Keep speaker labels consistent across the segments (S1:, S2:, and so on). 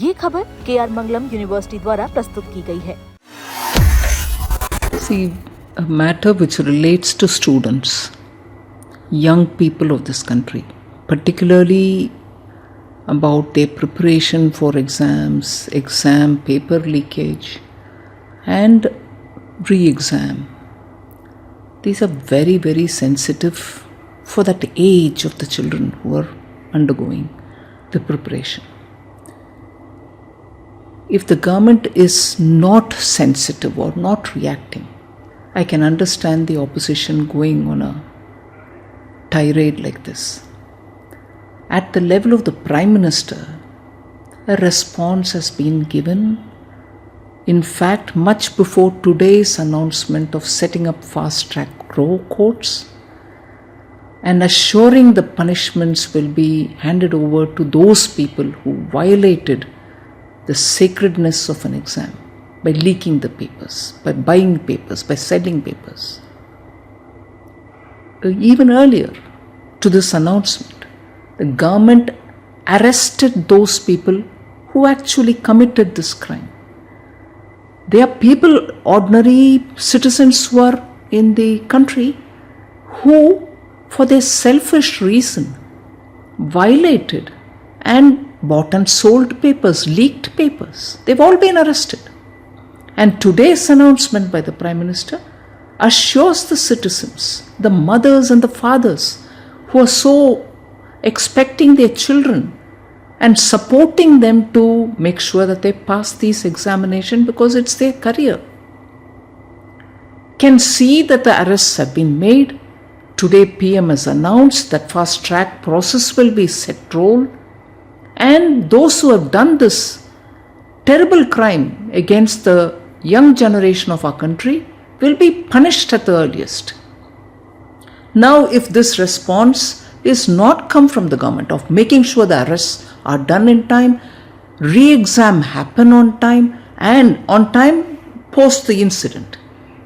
S1: ये खबर KR मंगलम university द्वारा प्रस्तुत की गई है।
S2: See, a matter which relates to students, young people of this country, particularly about their preparation for exams, exam paper leakage, and re-exam. These are very, very sensitive for that age of the children who are undergoing the preparation. If the government is not sensitive or not reacting, I can understand the opposition going on a tirade like this. At the level of the Prime Minister, a response has been given. In fact, much before today's announcement of setting up fast-track courts and assuring the punishments will be handed over to those people who violated the sacredness of an exam by leaking the papers, by buying papers, by selling papers. Even earlier to this announcement, the government arrested those people who actually committed this crime. They are people, ordinary citizens who are in the country who, for their selfish reason, violated and bought and sold papers, leaked papers. They've all been arrested. And today's announcement by the Prime Minister assures the citizens, the mothers and the fathers who are so expecting their children and supporting them to make sure that they pass these examinations because it's their career, can see that the arrests have been made. Today PM has announced that fast track process will be set roll, and those who have done this terrible crime against the young generation of our country will be punished at the earliest. Now, if this response is not come from the government of making sure the arrests are done in time, re-exam happen on time and on time post the incident,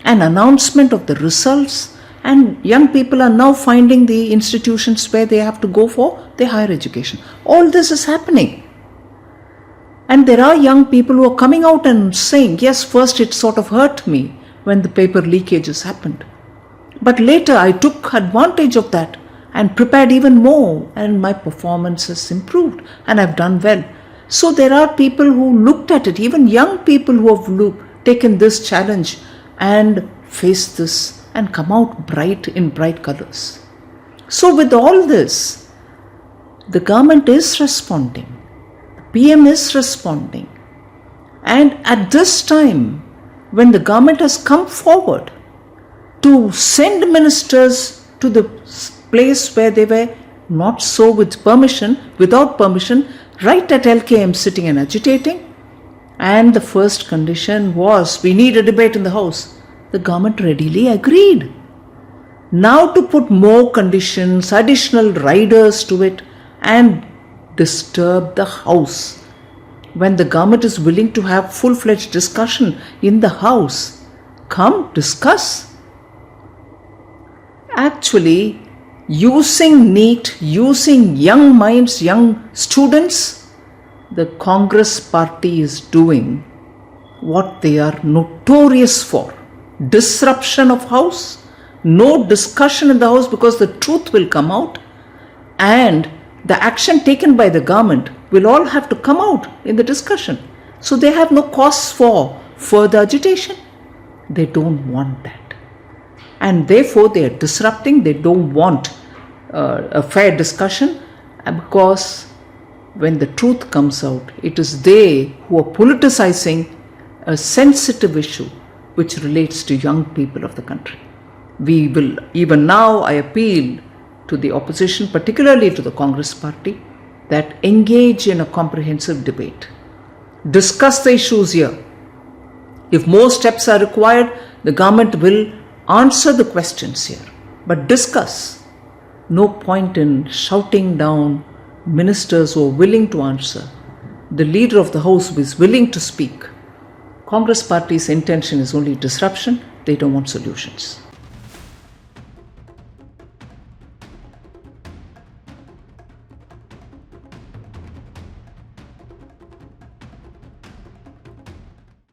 S2: an announcement of the results, and young people are now finding the institutions where they have to go for their higher education. All this is happening. And there are young people who are coming out and saying, yes, first it sort of hurt me when the paper leakages happened. But later I took advantage of that and prepared even more, and my performance has improved and I've done well. So there are people who looked at it, even young people who have taken this challenge and faced this and come out in bright colors. So with all this, the government is responding, the PM is responding, and at this time, when the government has come forward to send ministers to the place where they were not so without permission, right at LKM sitting and agitating, and the first condition was, we need a debate in the House. The government readily agreed. Now to put more conditions, additional riders to it and disturb the House, when the government is willing to have full-fledged discussion in the House, come discuss. Actually, using NEET, using young minds, young students, the Congress party is doing what they are notorious for. Disruption of House, no discussion in the House because the truth will come out, and the action taken by the government will all have to come out in the discussion. So they have no cause for further agitation. They don't want that. And therefore they are disrupting. They don't want a fair discussion, because when the truth comes out, it is they who are politicizing a sensitive issue which relates to young people of the country. We will, even now, I appeal to the opposition, particularly to the Congress party, that engage in a comprehensive debate. Discuss the issues here. If more steps are required, the government will answer the questions here. But discuss. No point in shouting down ministers who are willing to answer. The leader of the House who is willing to speak. Congress party's intention is only disruption. They don't want solutions.